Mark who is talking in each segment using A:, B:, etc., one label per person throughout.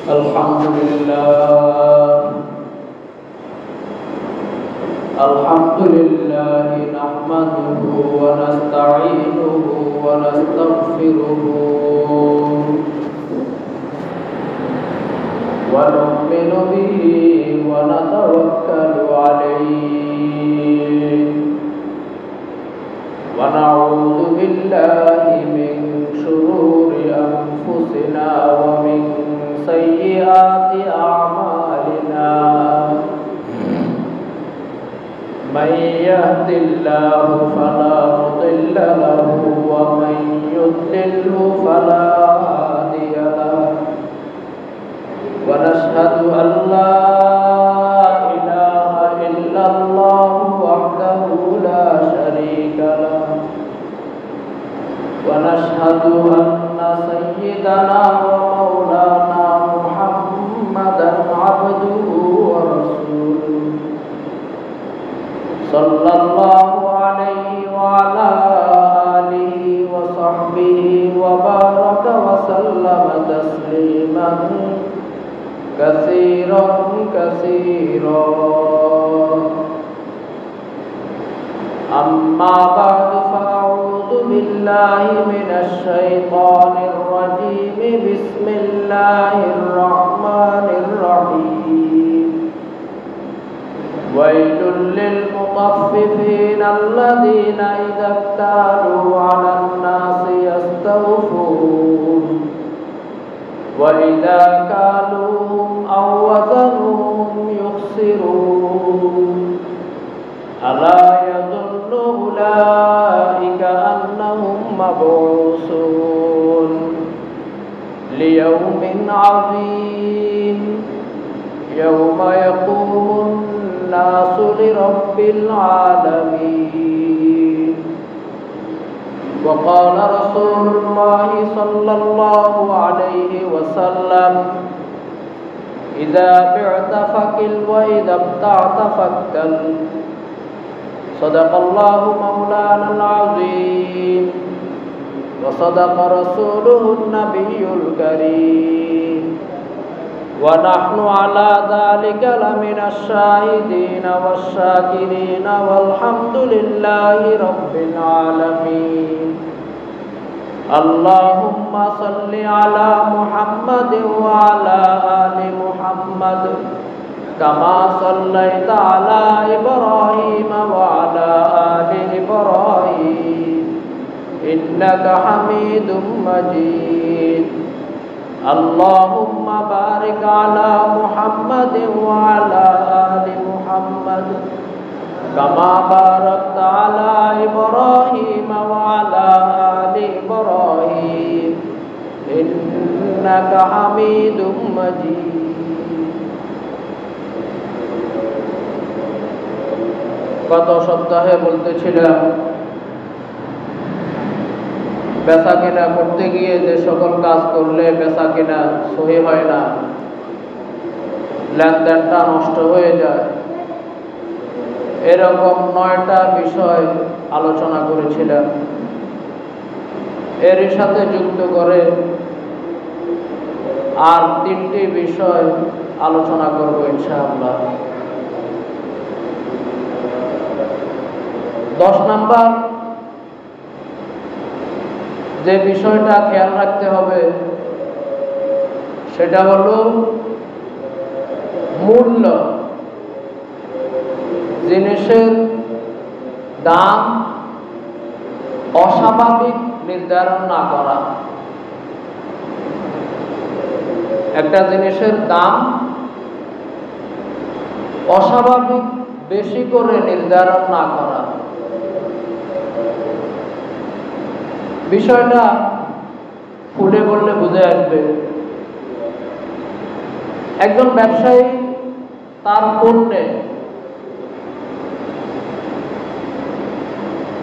A: الحمد لله نحمده ونستعينه ونستغفره ونؤمن به ونتوكل عليه ونعوذ بالله من شرور أنفسنا ومن سيئات أعمالنا من يهد الله فلا مضل له ومن يضلل فلا هادي له ونشهد أن لا إله إلا الله وحده لا شريك له ونشهد أن سيدنا ومولانا محمدا عبده ورسوله صلى الله عليه وعلى آله وصحبه وبارك وسلم تسليما كثيرا كثيرا أما بعد فأعوذ بالله من الشيطان الرجيم بسم الله الرحمن الرحيم ويل للمطففين الذين إذا اكتالوا على الناس يستوفون وإذا كالوهم أو وزنوهم يخسرون ألا يظن أولئك أنهم مبعوثون ليوم عظيم يوم يقوم الناس لرب العالمين وقال رسول الله صلى الله عليه وسلم إذا بعت فكل وإذا ابتعت فكل صدق الله مولانا العظيم وصدق رسوله النبي الكريم ونحن على ذلك لمن الشاهدين والشاكرين والحمد لله رب العالمين اللهم صل على محمد وعلى آل محمد كما صليت على إبراهيم وعلى آل إبراهيم إنك حميد مجيد اللهم بارك على محمد وعلى آل محمد كما باركت على إبراهيم وعلى آل إبراهيم إنك حميد مجيد গত সপ্তাহে বলতেছিলাম বেচা কেনা করতে গিয়ে যে সকল কাজ করলে বেচা কেনা সহি হয় না, লেনদেনটা নষ্ট হয়ে যায়, এরকম 9টা বিষয় আলোচনা করেছিলাম। এর সাথে যুক্ত করে আর 3টি বিষয় আলোচনা করব ইনশাআল্লাহ। 10 নাম্বার যে বিষয়টা খেয়াল রাখতে হবে সেটা হলো মূল্য। জিনিসের দাম অস্বাভাবিক নির্ধারণ না করা। একটা জিনিসের দাম অস্বাভাবিক বেশি করে নির্ধারণ না করা। বিষয়টা খুলে বললে বুঝে আসবে। একজন ব্যবসায়ী তার পণ্যে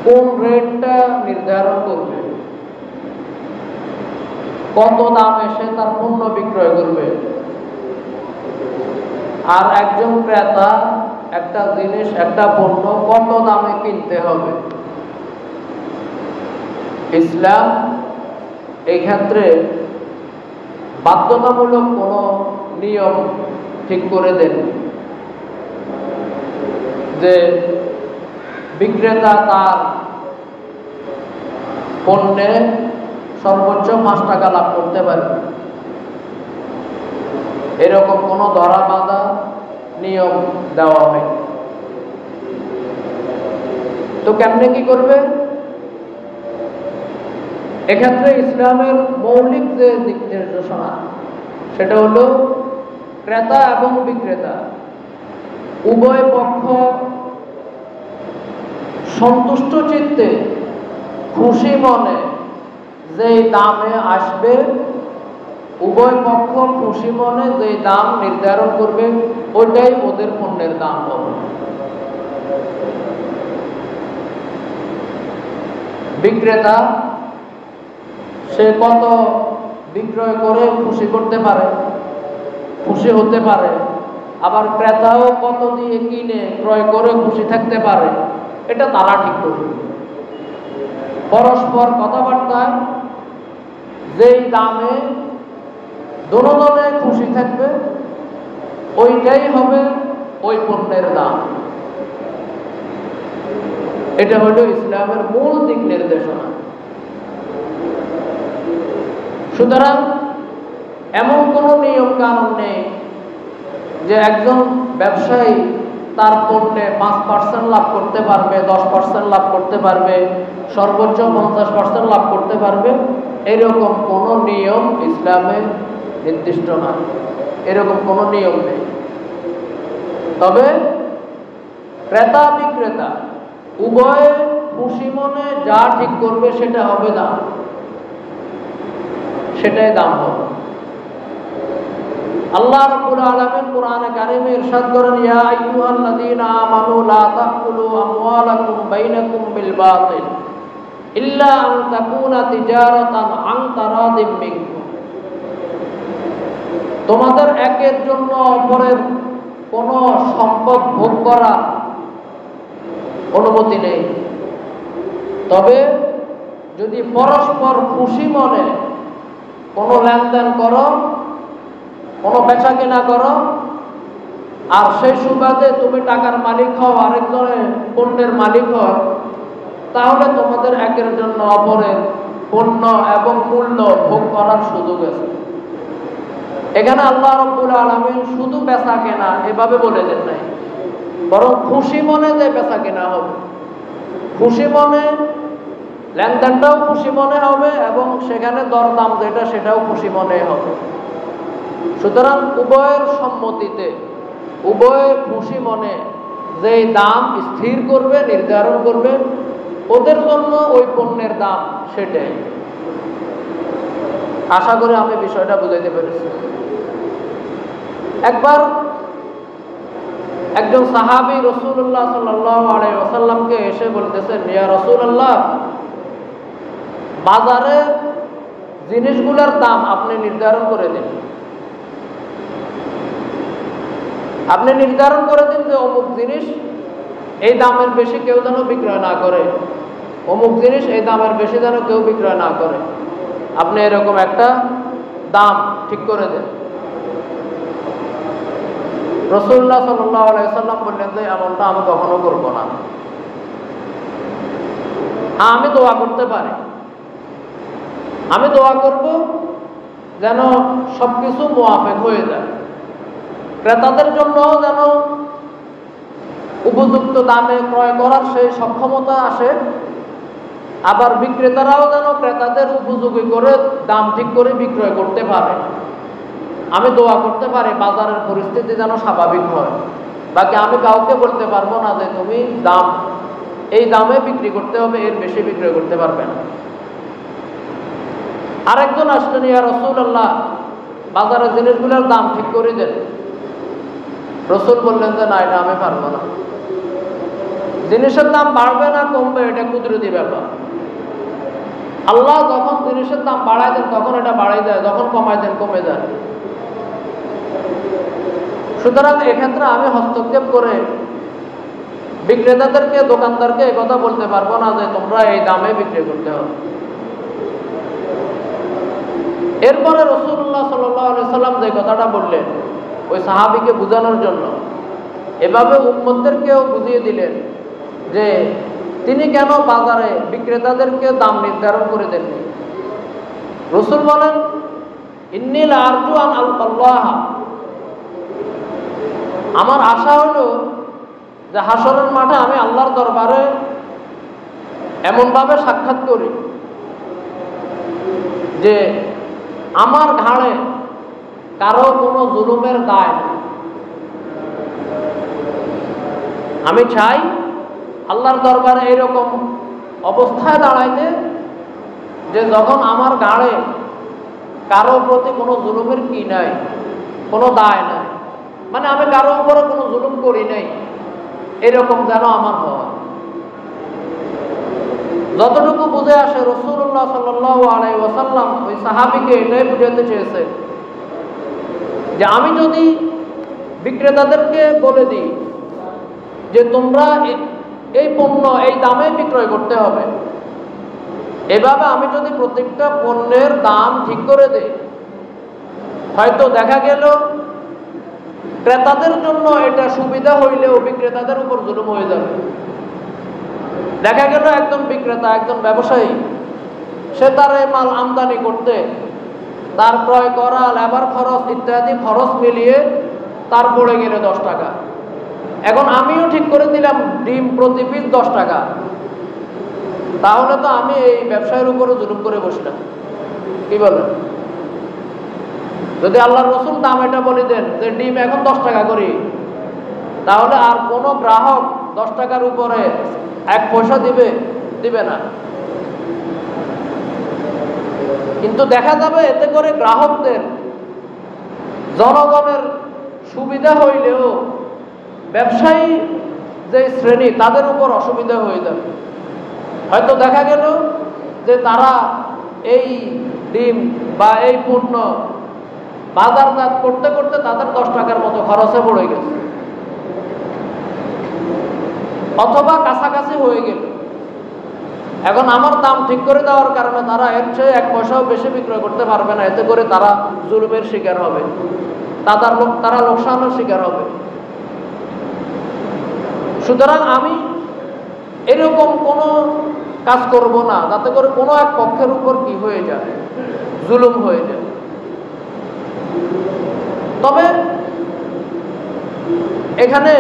A: কোন রেটটা নির্ধারণ করবে, কত দামে সে তার পণ্য বিক্রয় করবে, আর একজন ক্রেতা একটা জিনিস একটা পণ্য কত দামে কিনতে হবে। ইসলাম এই ক্ষেত্রে বাধ্যতামূলক কোনো নিয়ম ঠিক করে দেন যে বিক্রেতা তার পণ্যে সর্বোচ্চ 5 টাকা লাভ করতে পারবে, এরকম কোনো ধরা বাঁধা নিয়ম দেওয়া হয়। তো কেমনে কি করবে? এক্ষেত্রে ইসলামের মৌলিক যে দিক নির্দেশনা সেটা হলো ক্রেতা এবং বিক্রেতা উভয় পক্ষ সন্তুষ্ট চিত্তে খুশি মনে যে দামে আসবে, উভয় পক্ষ খুশি মনে যে দাম নির্ধারণ করবে ওইটাই ওদের পণ্যের দাম হবে। বিক্রেতা সে কত বিক্রয় করে খুশি করতে পারে, খুশি হতে পারে, আবার ক্রেতাও কত দিয়ে কিনে ক্রয় করে খুশি থাকতে পারে, এটা তারা ঠিক করবে। পরস্পর কথাবার্তায় যেই দামে দোনোজনে খুশি থাকবে ওইটাই হবে ওই পণ্যের দাম। এটা হলো ইসলামের মূল দিক নির্দেশনা। সুতরাং এমন কোনো নিয়ম কানুন নেই যে একজন ব্যবসায়ী তার পণ্যে 5% লাভ করতে পারবে, 10% লাভ করতে পারবে, সর্বোচ্চ 50% লাভ করতে পারবে, এরকম কোনো নিয়ম ইসলামে নির্দিষ্ট নয়, এরকম কোনো নিয়ম নেই। তবে ক্রেতা বিক্রেতা উভয়ে খুশি মনে যা ঠিক করবে সেটা হবে দাম, সেটাই দাম হবে। আল্লাহ রাব্বুল আলামিন কোরআনে কারিমে ইরশাদ করেন, ইয়া আইয়ুহাল্লাযীনা আমানু লা তাকুলু আমওয়ালাকুম বাইনাকুম বিল বাতিল ইল্লা আন তাকুনা তিজারাতান আন তারাদিম মিনকুম। তোমাদের একের জন্য অপরের কোনো সম্পদ ভোগ করার অনুমতি নেই, তবে যদি পরস্পর খুশি মনে কোনো লেনদেন করো, কোনো বেচা কেনা করো, আর সেই সুবাদে তুমি টাকার মালিক হও, আরেকজনের পণ্যের মালিক হয়, তাহলে তোমাদের একের জন্য অপরের পণ্য এবং মূল্য ভোগ করার সুযোগ আছে। এখানে আল্লাহ রাব্বুল আলামিন শুধু বেচা কেনা এভাবে বলে দেন নাই, বরং খুশি মনে যে বেচা কেনা হবে, খুশি মনে লেনদেনটাও খুশি মনে হবে এবং সেখানে দরদাম যেটা সেটাও খুশি মনে হবে। সুতরাং উভয়ের সম্মতিতে উভয় খুশি মনে যে দাম স্থির করবে, নির্ধারণ করবে, ওদের জন্য ওই পণ্যের দাম সেটাই। আশা করি আমি বিষয়টা বুঝাইতে পেরেছি। একবার একজন সাহাবী রাসূলুল্লাহ সাল্লাল্লাহু আলাইহি ওয়াসাল্লামকে এসে বলতেছেন, ইয়া রাসূলুল্লাহ, বাজারে জিনিসগুলোর দাম আপনি নির্ধারণ করে দিন, আপনি নির্ধারণ করে দিন যে অমুক জিনিস এই দামের বেশি কেউ যেন বিক্রয় না করে, অমুক জিনিস এই দামের বেশি যেন কেউ বিক্রয় না করে, আপনি এরকম একটা দাম ঠিক করে দেন। রাসূলুল্লাহ সাল্লাল্লাহু আলাইহি ওয়াসাল্লাম বললেন যে এমনটা আমি কখনো করব না। আমি দোয়া করতে পারি, আমি দোয়া করব যেন সবকিছু মুআফিক হয়ে যায়, ক্রেতাদের জন্য যেন উপযুক্ত দামে ক্রয় করার সেই সক্ষমতা আসে, আবার বিক্রেতারাও যেন ক্রেতাদের উপযোগী করে দাম ঠিক করে বিক্রয় করতে পারে। আমি দোয়া করতে পারি বাজারের পরিস্থিতি যেন স্বাভাবিক হয়, বাকি আমি কাউকে বলতে পারবো না যে তুমি দাম এই দামে বিক্রি করতে হবে, এর বেশি বিক্রয় করতে পারবে না। আরেকজন আসলেন, ইয়া রাসূলুল্লাহ, বাজারের জিনিসগুলোর দাম ঠিক করে দেন। রাসূল বললেন যে না, এটা আমি পারবো না। জিনিসের দাম বাড়বে না কমবে এটা কুদরতি ব্যাপার। আল্লাহ যখন জিনিসের দাম বাড়ায় দেন তখন এটা বাড়াই দেয়, যখন কমায় দেন কমে যায়। সুতরাং এক্ষেত্রে আমি হস্তক্ষেপ করে বিক্রেতাদেরকে, দোকানদারকে এই কথা বলতে পারবো না যে তোমরা এই দামে বিক্রি করতে হবে। এরপরে রাসূলুল্লাহ সাল্লাল্লাহু আলাইহি সাল্লাম যে কথাটা বললেন ওই সাহাবীকে বোঝানোর জন্য, এভাবে উম্মতদেরকেও বুঝিয়ে দিলেন যে তিনি কেন বাজারে বিক্রেতাদেরকে দাম নির্ধারণ করে দেননি। রাসূল বলেন, ইন্নী লা আরজু আন আল্লাহ, আমার আশা হলো যে হাসরের মাঠে আমি আল্লাহর দরবারে এমনভাবে সাক্ষাৎ করি যে আমার ঘাড়ে কারো কোনো জুলুমের দায় নেই। আমি চাই আল্লাহর দরবারে এরকম অবস্থায় দাঁড়াইতে যে যখন আমার ঘাড়ে কারো প্রতি কোনো জুলুমের কি নাই, কোনো দায় নাই, মানে আমি কারো উপরে কোনো জুলুম করি নাই, এরকম যেন আমার হয়। যতটুকু বুঝে আসে রাসূলুল্লাহ সাল্লাল্লাহু আলাইহি ওয়াসাল্লাম ওই সাহাবীকে এটাই বুঝাতে চেয়েছে যে আমি যদি বিক্রেতাদেরকে বলে দিই যে তোমরা এই পণ্য এই দামে বিক্রয় করতে হবে, এভাবে আমি যদি প্রত্যেকটা পণ্যের দাম ঠিক করে দেই, হয়তো দেখা গেল ক্রেতাদের জন্য এটা সুবিধা হইলেও বিক্রেতাদের উপর জুলুম হয়ে যাবে। দেখা গেল একজন বিক্রেতা, একজন ব্যবসায়ী, সে তার এই মাল আমদানি করতে তার ক্রয় করা লেবার খরচ ইত্যাদি খরচ মিলিয়ে তার পড়ে গেলে 10 টাকা। এখন আমিও ঠিক করে দিলাম ডিম প্রতি পিস 10 টাকা, তাহলে তো আমি এই ব্যবসায়ের উপরে জুলুম করে বসলাম। কি বলেন? যদি আল্লাহর রাসূল দাম এটা বলে দেন যে ডিম এখন 10 টাকা করি, তাহলে আর কোনো গ্রাহক 10 টাকার উপরে 1 পয়সা দিবে না। কিন্তু দেখা যাবে এতে করে গ্রাহকদের, জনগণের সুবিধা হইলেও ব্যবসায়ী যে শ্রেণী তাদের উপর অসুবিধা হয়ে যাবে। হয়তো দেখা গেল যে তারা এই ডিম বা এই পণ্য বাজারজাত করতে করতে তাদের 10 টাকার মতো খরচে পড়ে গেছে, অথবা কাছাকাছি হয়ে গেল। এখন আমার দাম ঠিক করে দেওয়ার কারণে তারা এর চেয়ে 1 পয়সাও বেশি বিক্রয় করতে পারবে না, এতে করে তারা জুলুমের শিকার হবে, তারা লোকসানের শিকার হবে। সুতরাং আমি এরকম কোনো কাজ করব না যাতে করে কোনো এক পক্ষের উপর কি হয়ে যায়, জুলুম হয়ে যায়। তবে এখানে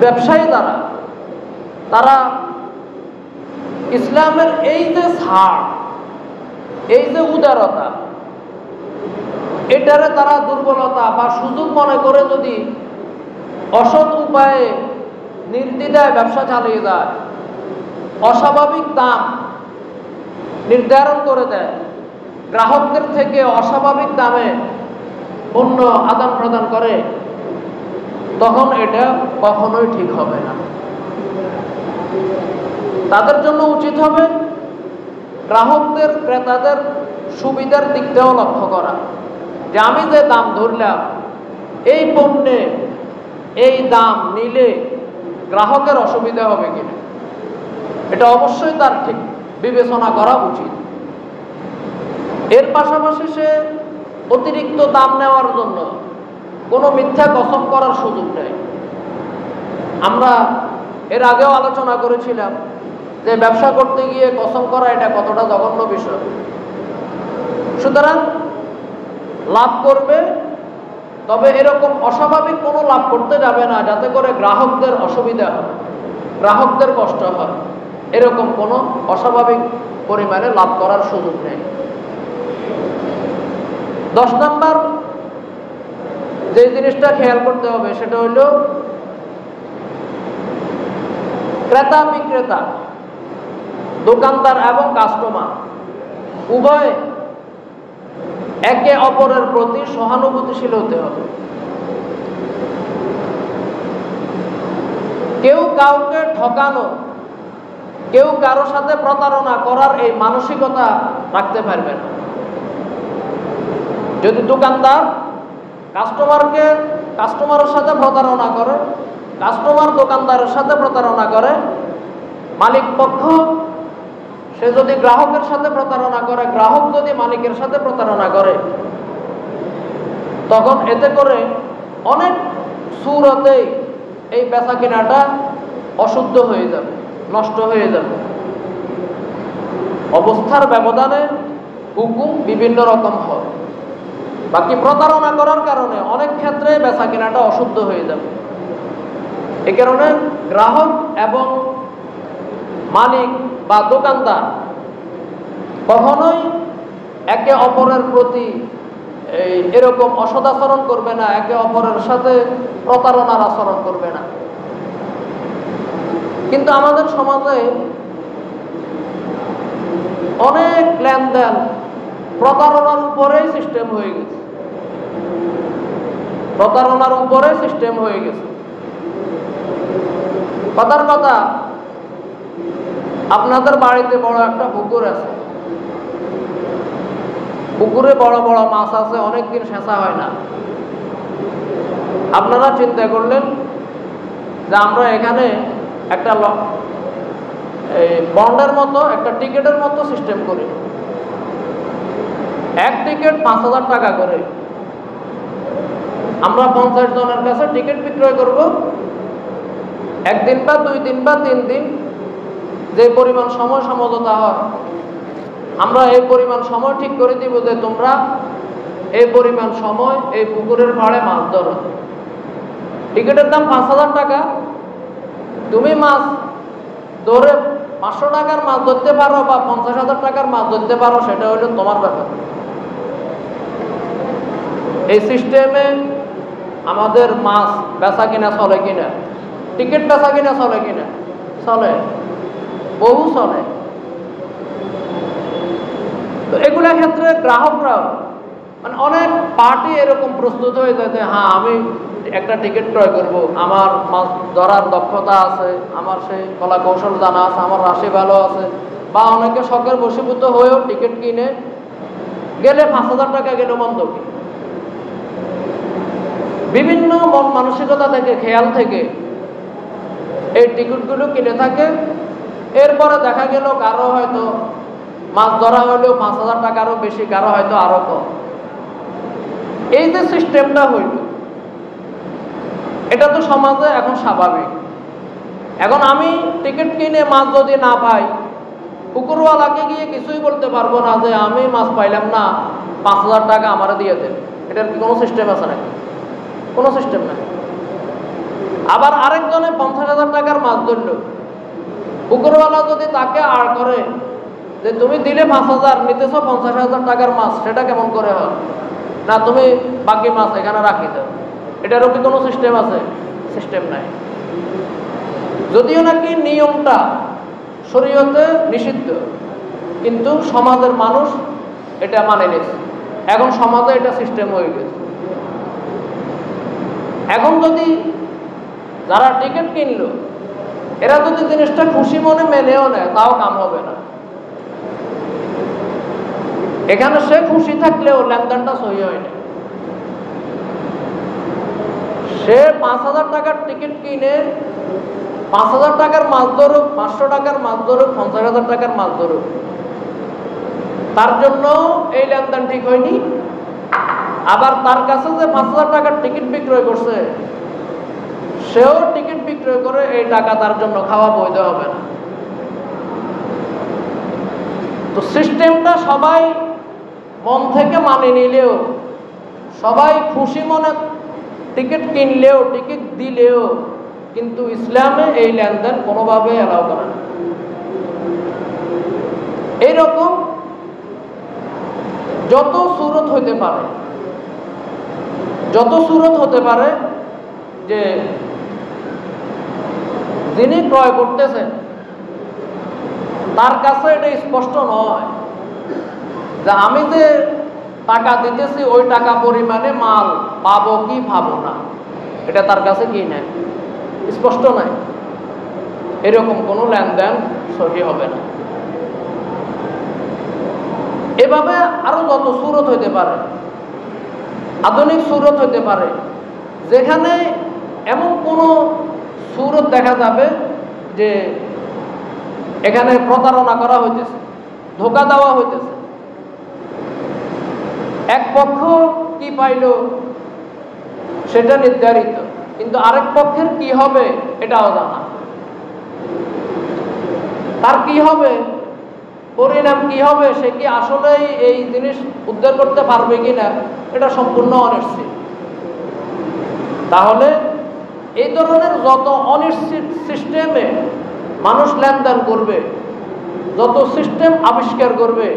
A: ব্যবসায়ী তারা ইসলামের এই যে ছাড়, এই যে উদারতা, এটারে তারা দুর্বলতা বা সুযোগ মনে করে যদি অসৎ উপায়ে নির্দ্বিধায় ব্যবসা চালিয়ে যায়, অস্বাভাবিক দাম নির্ধারণ করে দেয়, গ্রাহকদের থেকে অস্বাভাবিক দামে পণ্য আদান প্রদান করে, তখন এটা কখনোই ঠিক হবে না। তাদের জন্য উচিত হবে গ্রাহকদের, ক্রেতাদের সুবিধার দিকটাও লক্ষ্য করা, যে আমি যে দাম ধরলাম এই পণ্যে এই দাম নিলে গ্রাহকের অসুবিধা হবে কিনা, এটা অবশ্যই তার ঠিক বিবেচনা করা উচিত। এর পাশাপাশি সে অতিরিক্ত দাম নেওয়ার জন্য কোনো মিথ্যা কসম করার সুযোগ নেই। আমরা এর আগেও আলোচনা করেছিলাম যে ব্যবসা করতে গিয়ে কসম করা এটা কতটা জঘন্য বিষয়। সুতরাং লাভ করবে, তবে এরকম অস্বাভাবিক কোনো লাভ করতে যাবে না যাতে করে গ্রাহকদের অসুবিধা হয়, গ্রাহকদের কষ্ট হয়, এরকম কোনো অস্বাভাবিক পরিমাণে লাভ করার সুযোগ নেই। 10 নম্বর যে জিনিসটা খেয়াল করতে হবে সেটা হইল ক্রেতা বিক্রেতা, দোকানদার এবং কাস্টমার উভয় একে অপরের প্রতি সহানুভূতিশীল হতে হবে। কেউ কাউকে ঠকানো, কেউ কারো সাথে প্রতারণা করার এই মানসিকতা রাখতে পারবে না। যদি দোকানদার কাস্টমারের সাথে প্রতারণা করে, কাস্টমার দোকানদারের সাথে প্রতারণা করে, মালিক পক্ষ সে যদি গ্রাহকের সাথে প্রতারণা করে, গ্রাহক যদি মালিকের সাথে প্রতারণা করে, তখন এতে করে অনেক সুরতেই এই বেচা কেনাটা অশুদ্ধ হয়ে যাবে, নষ্ট হয়ে যাবে। অবস্থার ব্যবধানে হুকুম বিভিন্ন রকম হয়। বাকি প্রতারণা করার কারণে অনেক ক্ষেত্রে বেচা কেনাটা অশুদ্ধ হয়ে যাবে। এই কারণে গ্রাহক এবং মালিক বা দোকানদার কখনোই একে অপরের প্রতি এরকম অসদাচরণ করবে না, একে অপরের সাথে প্রতারণার আচরণ করবে না। কিন্তু আমাদের সমাজে অনেক লেনদেন প্রতারণার উপরেই সিস্টেম হয়ে গেছে, প্রতারণার উপরে সিস্টেম হয়ে গেছে। কথার কথা, আপনাদের বাড়িতে বড় একটা পুকুর আছে, পুকুরে বড় বড় মাছ আছে, অনেকদিন সেঁচা হয় না। আপনারা চিন্তা করলেন যে আমরা এখানে একটা বন্ডের মতো, একটা টিকিটের মতো সিস্টেম করি। এক টিকিট 5,000 টাকা করে। আমরা 50 জনের কাছে টিকিট বিক্রয় করব। একদিন বা 2 দিন বা 3 দিন যে পরিমাণ সময় সমঝোতা হয়, আমরা এই পরিমাণ সময় ঠিক করে দিব যে তোমরা এই পরিমাণ সময় এই পুকুরের পাড়ে মাছ ধরো। টিকিটের দাম 5,000 টাকা। তুমি মাছ ধরে 500 টাকার মাছ ধরতে পারো বা 50,000 টাকার মাছ ধরতে পারো, সেটা হলো তোমার ব্যাপার। এই সিস্টেমে আমাদের মাছ বেচা কিনা চলে কিনা, টিকিট বেচা কিনা চলে কিনা? চলে, বহু চলে। তো এগুলোর ক্ষেত্রে গ্রাহকরাও মানে অনেক পার্টি এরকম প্রস্তুত হয়ে যায় যে হ্যাঁ, আমি একটা টিকিট ক্রয় করব, আমার মাছ ধরার দক্ষতা আছে, আমার সেই কলা কৌশল জানা আছে, আমার রাশি ভালো আছে। বা অনেকে শখের বশীভূত হয়েও টিকিট কিনে গেলে 5,000 টাকা গেলে মন্দ কি? বিভিন্ন মন মানসিকতা থেকে, খেয়াল থেকে এই টিকিটগুলো কিনে থাকে। এরপরে দেখা গেল কারো হয়তো মাছ ধরা হলেও 5,000 টাকারও বেশি, কারো হয়তো আরো কম। এই যে সিস্টেমটা হইল, এটা তো সমাজে এখন স্বাভাবিক। এখন আমি টিকিট কিনে মাছ যদি না পাই, পুকুরওয়ালাকে গিয়ে কিছুই বলতে পারবো না যে আমি মাছ পাইলাম না, 5,000 টাকা আমারে দিয়ে দেন। এটার কি কোনো সিস্টেম আছে নাকি? কোনো সিস্টেম নাই। আবার আরেকজনে 50,000 টাকার মাছ ধরল, পুকুরওয়ালা যদি তাকে আড় করে যে তুমি দিলে 5,000, নিতেছ 50,000 টাকার মাছ, সেটা কেমন করে হয়? না, তুমি বাকি মাছ এখানে রাখি দাও। এটারও কি কোনো সিস্টেম আছে? সিস্টেম নাই। যদিও নাকি নিয়মটা শরীয়তে নিষিদ্ধ, কিন্তু সমাজের মানুষ এটা মানে নিয়েছে। এখন সমাজে এটা সিস্টেম হয়ে গেছে। এখন যদি যারা টিকিট কিনলো, এরা যদি জিনিসটা খুশি মনে মেনেও নেয়, তাও কাম হবে না। এখানে সে খুশি থাকলেও লেনদেনটা সহি হয় না। সে 5,000 টাকার টিকিট কিনে 5,000 টাকার মাছ ধরুক, 500 টাকার মাছ ধরুক, 50,000 টাকার মাছ ধরুক, তার জন্য এই লেনদেন ঠিক হয়নি। আবার তার কাছে যে 5,000 টাকার টিকিট বিক্রয় করছে, সেও টিকিট বিক্রয় করে এই টাকা তার জন্য খাওয়া বৈধ হবে না। তো সিস্টেমটা সবাই মন থেকে মানে নিলেও, সবাই খুশি মনে টিকিট কিনলেও, টিকিট দিলেও, কিন্তু ইসলামে এই লেনদেন কোনোভাবে অ্যালাউ করে না। এইরকম যত সুরত হইতে পারে, যত সুরত হতে পারে যে যিনি ক্রয় করতেছেন তার কাছে এটা স্পষ্ট নয় যে আমি যে টাকা দিতেছি ওই টাকা পরিমাণে মাল পাবো কি পাবো না, এটা তার কাছে কি নাই, স্পষ্ট নাই। এরকম কোনো লেনদেন সহি হবে না। এভাবে আরো যত সুরত হইতে পারে, আধুনিক সুরত হইতে পারে, যেখানে এমন কোনো সুরত দেখা যাবে যে এখানে প্রতারণা করা হইতেছে, ধোঁকা দেওয়া হইতেছে। এক পক্ষ কি পাইল সেটা নির্ধারিত, কিন্তু আরেক পক্ষের কি হবে এটাও জানা। তার কি হবে, পরিণাম কি হবে, সে কি আসলেই এই জিনিস উদ্ধার করতে পারবে কিনা, এটা সম্পূর্ণ অনিশ্চিত। তাহলে এই ধরনের যত অনিশ্চিত সিস্টেমে মানুষ লেনদেন করবে, যত সিস্টেম আবিষ্কার করবে,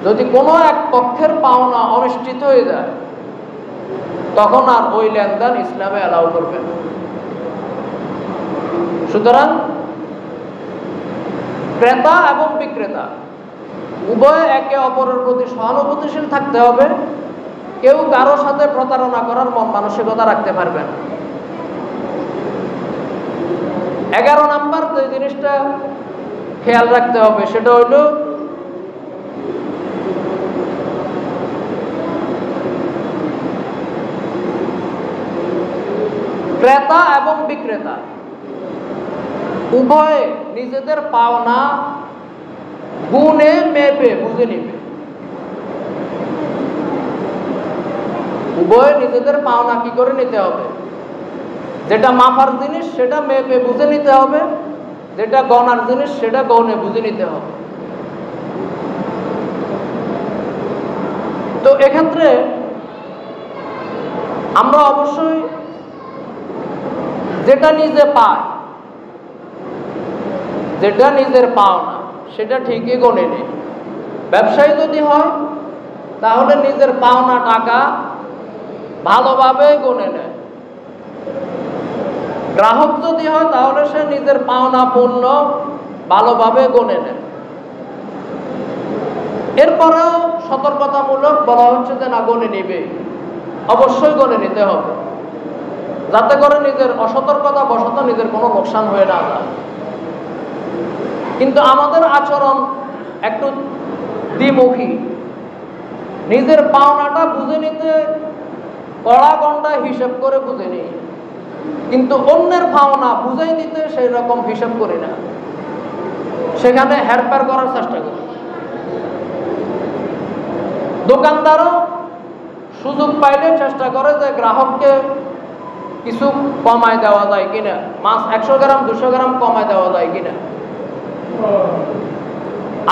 A: যদি কোনো এক পক্ষের পাওনা অনিশ্চিত হয়ে যায়, তখন আর ওই লেনদেন ইসলামে অ্যালাউ করবে না। সুতরাং ক্রেতা এবং বিক্রেতা উভয়ে একে অপরের প্রতি সহানুভূতিশীল থাকতে হবে। কেউ কারো সাথে প্রতারণা করার মন মানসিকতা রাখতে পারবে না। 11 নাম্বার যে জিনিসটা খেয়াল রাখতে হবে সেটা হইল ক্রেতা এবং বিক্রেতা উভয়ে নিজেদের পাওনা গুণে মেপে বুঝে নিবে। উভয়ে নিজেদের পাওনা কি করে নিতে হবে, যেটা মাপার জিনিস সেটা মেপে বুঝে নিতে হবে, যেটা গণার জিনিস সেটা গণে বুঝে নিতে হবে। তো এক্ষেত্রে আমরা অবশ্যই যেটা নিজে পায়, যেটা নিজের পাওনা সেটা ঠিকই গণে নেই। ব্যবসায়ী যদি হয় তাহলে নিজের পাওনা টাকা ভালোভাবে গণে নেয়। গ্রাহক যদি হয় তাহলে সে নিজের পাওনা পণ্য ভালোভাবে গণে নেয়। এরপরেও সতর্কতামূলক বলা হচ্ছে যে না, গণে নিবে, অবশ্যই গণে নিতে হবে, যাতে করে নিজের অসতর্কতা বশত নিজের কোনো লোকসান হয়ে না যায়। কিন্তু আমাদের আচরণ একটু দ্বিমুখী। নিজের পাওনাটা বুঝে নিতে কড়া গন্ডা হিসাব করে বুঝে নিই, কিন্তু অন্যের পাওনা বুঝাই দিতে সেই রকম হিসাব করি না, সেখানে হেরফের করার চেষ্টা করি। দোকানদারও সুযোগ পাইলে চেষ্টা করে যে গ্রাহককে কিছু কমায় দেওয়া যায় কিনা, মাছ 100 গ্রাম 200 গ্রাম কমায় দেওয়া যায় কিনা।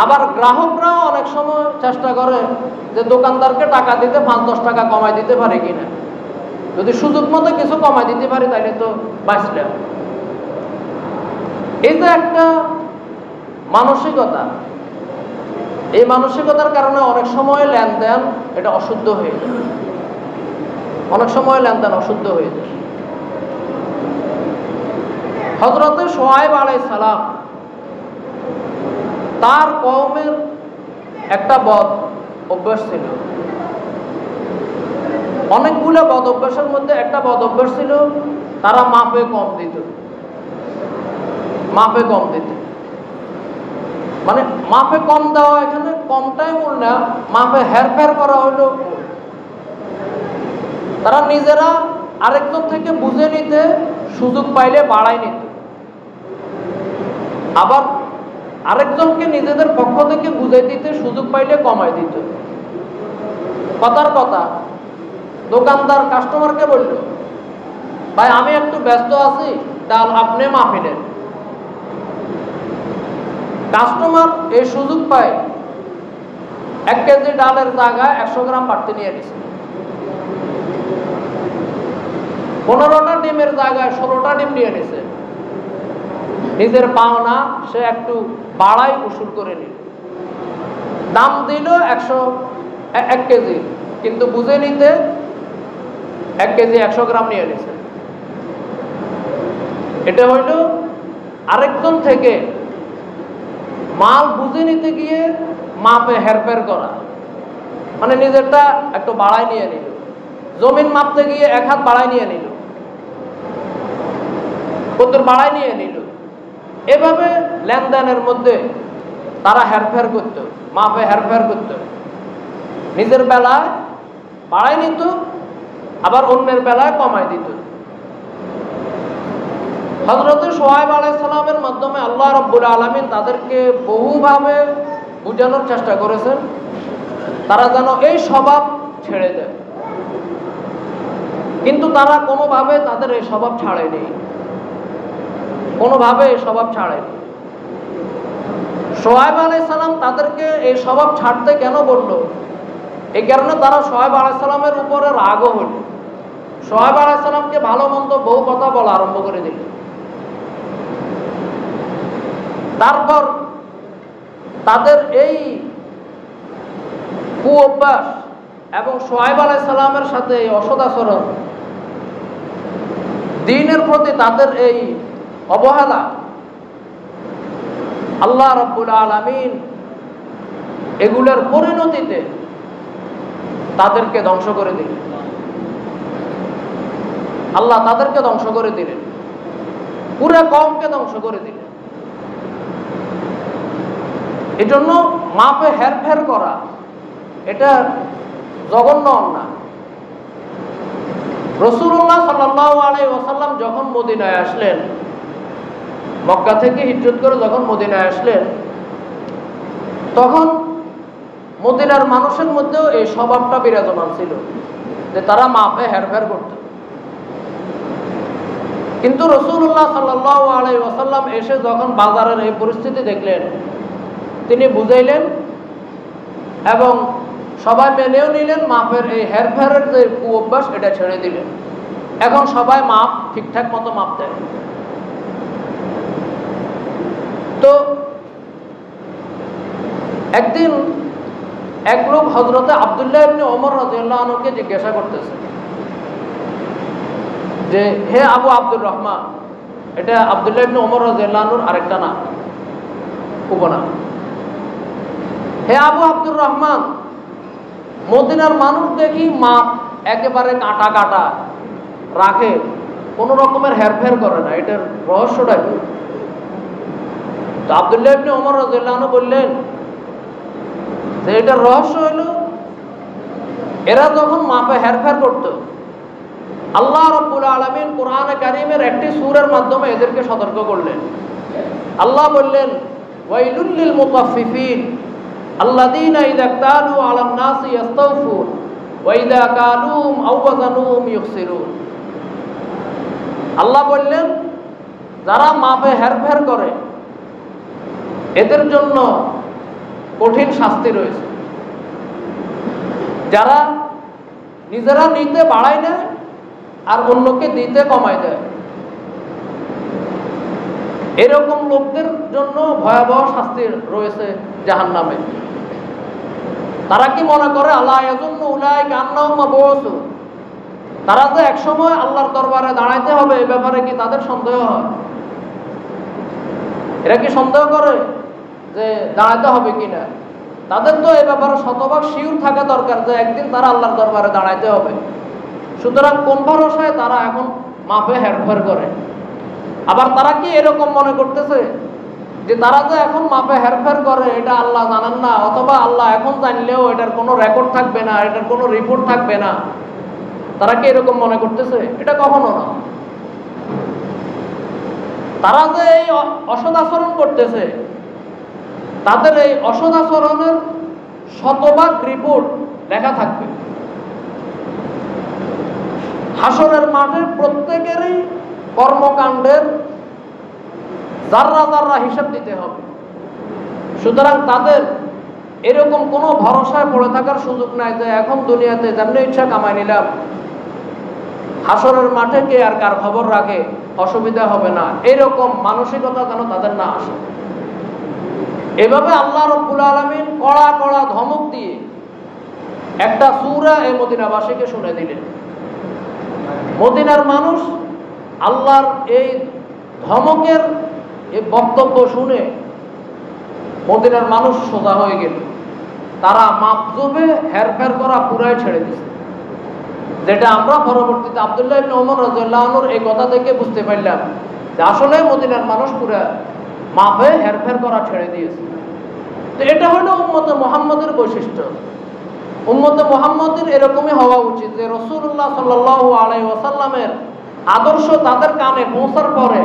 A: আবার গ্রাহকরাও অনেক সময় চেষ্টা করে যে দোকানদারকে টাকা দিতে 5-10 টাকা কমায় দিতে পারে কিনা। যদি সুযোগ মতো কিছু কমায় দিতে পারি তাহলে তো বাঁচলাম। এই যে একটা মানসিকতা, এই মানসিকতার কারণে অনেক সময় লেনদেন এটা অশুদ্ধ হয়ে যায়, অনেক সময় লেনদেন অশুদ্ধ হয়ে যায়। হযরতে শুআয়ব আলাইহিস সালাম তার কওমের একটা বদ অভ্যাস ছিল। অনেকগুলো বদ অভ্যাসের মধ্যে একটা বদ অভ্যাস ছিল, তারা মাপে কম দিত। মাপে কম দিত মানে মাপে কম দেওয়া, এখানে কমটাই মূল না, মাপে হেরফের করা হইল। তারা নিজেরা আরেকজন থেকে বুঝে নিতে সুযোগ পাইলে বাড়াই নিত, আবার আরেকজনকে নিজেদের পক্ষ থেকে বুঝে দিতে সুযোগ পাইলে কমাই দিত। কথার কথা, দোকানদার কাস্টমারকে বলল, ভাই আমি একটু ব্যস্ত আছি, ডাল আপনি মাপে নেন। কাস্টমার এই সুযোগ পায় 1 কেজি ডালের জায়গায় 100 গ্রাম বাড়তি নিয়ে নিছে। 15টা ডিমের জায়গায় 16টা ডিম নিয়ে নিছে। নিজের পাওনা সে একটু বাড়াই উসুল করে নিল। দাম দিল 1 কেজি, কিন্তু বুঝে নিতে 1 কেজি 100 গ্রাম নিয়ে নিছে। এটা হইল আরেকজন থেকে মাল বুঝে নিতে গিয়ে মাপে হেরফের করা, মানে নিজেরটা একটু বাড়ায় নিয়ে নিল। জমিন মাপতে গিয়ে 1 হাত বাড়ায় নিয়ে নিল, কতর বাড়ায় নিয়ে নিল। এভাবে লেনদেনের মধ্যে তারা হেরফের করত, মাপে হেরফের করত। নিজের বেলায় বাড়ায় নিত, আবার অন্যের বেলায় কমায় দিত। হযরত শুআয়ব আলাইহিস সালামের মাধ্যমে আল্লাহ রাব্বুল আলামিন তাদেরকে বহুভাবে বোঝানোর চেষ্টা করেছেন তারা যেন এই স্বভাব ছেড়ে দেয়, কিন্তু তারা কোনোভাবে তাদের এই স্বভাব ছাড়েনি, কোনোভাবে এই স্বভাব ছাড়েনি। শোয়েব আলাইহিস সালাম তাদেরকে এই স্বভাব ছাড়তে কেন বলল? এই কারণে তারা শোয়েব আলাইহিস সালামের উপরে রাগও হল। শোয়েব আলাইহিস সালামকে ভালো মন্দ বহু কথা বলা আরম্ভ করে দিল। তারপর তাদের এই কুঅভ্যাস এবং শোয়েব আলাইহিস সালামের সাথে এই অসদাচরণ, দ্বীনের প্রতি তাদের এই অবহেলা, আল্লাহ রাব্বুল আলামিন এগুলোর পরিণতিতে তাদেরকে ধ্বংস করে দিলেন। আল্লাহ তাদেরকে ধ্বংস করে দিলেন, পুরো কওমকে ধ্বংস করে দিলেন। এজন্য মাপে হেরফের করা এটা জঘন্য অন্যায়। রাসূলুল্লাহ সাল্লাল্লাহু আলাইহি ওয়াসাল্লাম যখন মদিনায় আসলেন, মক্কা থেকে হিজরত করে যখন মদিনায় আসলেন, তখন মদিনার মানুষের মধ্যেও এই স্বভাবটা বিরাজমান ছিল যে তারা মাপে হেরফের করত। কিন্তু রাসূলুল্লাহ সাল্লাল্লাহু আলাইহি ওয়াসাল্লাম এসে যখন বাজারের এই পরিস্থিতি দেখলেন, তিনি বুঝাইলেন এবং সবাই মেনেও নিলেন, মাপের এই হেরফেরের যে কুঅভ্যাস এটা ছেড়ে দিলেন। এখন সবাই মাপ ঠিকঠাক মতো মাপ দেয়। তো একদিন এক লোক হযরতে আব্দুল্লাহ ইবনে ওমর রাদিয়াল্লাহু আনহুকে জিজ্ঞাসা করতেছে যে, হে আবু আব্দুর রহমান, এটা আব্দুল্লাহ ইবনে ওমর রাদিয়াল্লাহু আনহুর আরেকটা নাম, উপনাম। হে আবু আব্দুর রহমান, মদিনার মানুষ দেখি মাপ একেবারে কাটা কাটা রাখে, কোনো রকমের হেরফের করে না, এটার রহস্যটা কি? তো আব্দুল্লাহ ইবনে ওমর রাদিয়াল্লাহু আনহু বললেন যে এটার রহস্য হলো, এরা যখন মাপে হেরফের করত, আল্লাহ রাব্বুল আলামিন কোরআনে কারীমের একটি সূরার মাধ্যমে এদেরকে সতর্ক করলেন। আল্লাহ বললেন, ওয়াইলুল লিল মুতাফফিফিন আল্লাযীনা ইযা ক্তালু আলান নাসি ইস্তাওফুন ওয়া ইযা কালুহুম আও ওয়াজানুহুম ইখসিরুন। আল্লাহ বললেন, যারা মাপে হেরফের করে এদের জন্য কঠিন শাস্তি রয়েছে। যারা নিজেরা নিতে বাড়ায় না আর অন্যকে দিতে কমায় দেয়, এরকম লোকদের জন্য ভয়াবহ শাস্তি রয়েছে জাহান্নামে। তারা কি মনে করে আল্লাহ ইয়াযুন্নু উলাইকা আন্নাহুম মাবউসুন, তারা যে একসময় আল্লাহর দরবারে দাঁড়াইতে হবে এই ব্যাপারে কি তাদের সন্দেহ হয়? এরা কি সন্দেহ করে যে দাঁড়াতে হবে কিনা? তাদের তো এই ব্যাপারে শতভাগ শিওর থাকা দরকার যে একদিন তারা আল্লাহর দরবারে দাঁড়াইতে হবে। সুতরাং কোন ভরসায় তারা এখন মাপে হেরফের করে? আবার তারা কি এরকম মনে করতেছে যে তারা যে এখন মাপে হেরফের করে এটা আল্লাহ জানেন না, অথবা আল্লাহ এখন জানলেও এটার কোনো রেকর্ড থাকবে না, এটার কোনো রিপোর্ট থাকবে না? তারা কি এরকম মনে করতেছে? এটা কখনো না। তারা যে এই অসদাচরণ করতেছে, তাদের এই অসদাচরণের শতভাগ রিপোর্ট লেখা থাকবে। হাসরের মাঠে প্রত্যেকেরই কর্মকাণ্ডের যাররা যাররা হিসাব দিতে হবে। সুতরাং তাদের এরকম কোনো ভরসায় পড়ে থাকার সুযোগ নাই যে এখন দুনিয়াতে যেমনি ইচ্ছা কামাই নিলাম, হাসরের মাঠে কে আর কার খবর রাখে, অসুবিধা হবে না, এরকম মানসিকতা যেন তাদের না আসে। এভাবে আল্লাহ রাব্বুল আলামিন কড়া কড়া ধমক দিয়ে একটা সূরা এই মদিনাবাসীকে শুনে দিলেন। মদিনার মানুষ আল্লাহর এই ধমকের এই বক্তব্য শুনে মদিনার মানুষ সোজা হয়ে গেল। তারা মাপজুবে হেরফের করা পুরাই ছেড়ে দিয়েছে, যেটা আমরা পরবর্তীতে আব্দুল্লাহ ইবনে ওমর রাদিয়াল্লাহু আনহুর এই কথা থেকে বুঝতে পারলাম যে আসলে মদিনার মানুষ পুরা মাপে হেরফের করা ছেড়ে দিয়েছে। তো এটা হলো উম্মতে মুহাম্মদের বৈশিষ্ট্য। উম্মতে মুহাম্মদের এরকমই হওয়া উচিত যে রাসূলুল্লাহ সাল্লাল্লাহু আলাইহি ওয়াসাল্লামের আদর্শ তাদের কানে পৌঁছার পরে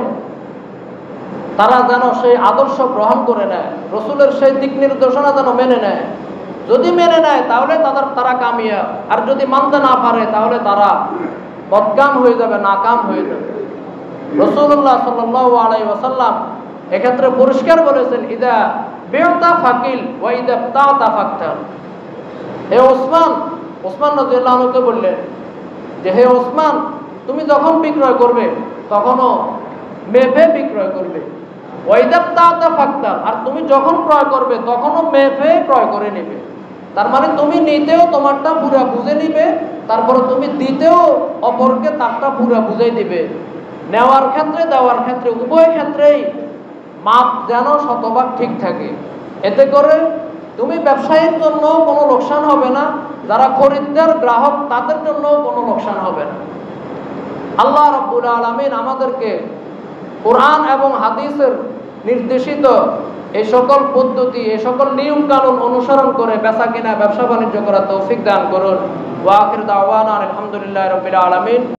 A: তারা যেন সেই আদর্শ গ্রহণ করে নেয়, রসুলের সেই দিক নির্দেশনা যেন মেনে নেয়। যদি মেনে নেয় তাহলে তারা কামিয়াব, আর যদি মানতে না পারে তাহলে তারা বদকাম হয়ে যাবে, নাকাম হয়ে যাবে। রাসূলুল্লাহ সাল্লাল্লাহু আলাইহি ওয়াসাল্লাম এক্ষেত্রে পরিষ্কার বলেছেন, ইদা বি'তা ফাকিল ওয়া ইদা তা'তা ফাকতার। হে ওসমান রাদিয়াল্লাহু আনহুকে বললেন যে, হে ওসমান, তুমি যখন বিক্রয় করবে তখনও মেপে বিক্রয় করবে, ওয়া ইদা তা'তা ফাকতার, আর তুমি যখন ক্রয় করবে তখনও মেপে ক্রয় করে নেবে। তার মানে তুমি নিতেও তোমারটা পুরা বুঝে নিবে, তারপরে তুমি দিতেও অপরকে তারটা পুরা বুঝাই দিবে। নেওয়ার ক্ষেত্রে দেওয়ার ক্ষেত্রে উভয় ক্ষেত্রেই মাপ যেন শতভাগ ঠিক থাকে। এতে করে তুমি ব্যবসায়ীর জন্য কোনো লোকসান হবে না, যারা খরিদ্দার গ্রাহক তাদের জন্য কোনো লোকসান হবে না। আল্লাহ রাব্বুল আলামিন আমাদেরকে কোরআন এবং হাদিসের নির্দেশিত এই সকল পদ্ধতি, এই সকল নিয়ম কানুন অনুসরণ করে বেচা কিনা, ব্যবসা বাণিজ্য করার তৌফিক দান করুন। ওয়া আখির দাওয়ানা আলহামদুলিল্লাহি রাব্বিল আলামিন।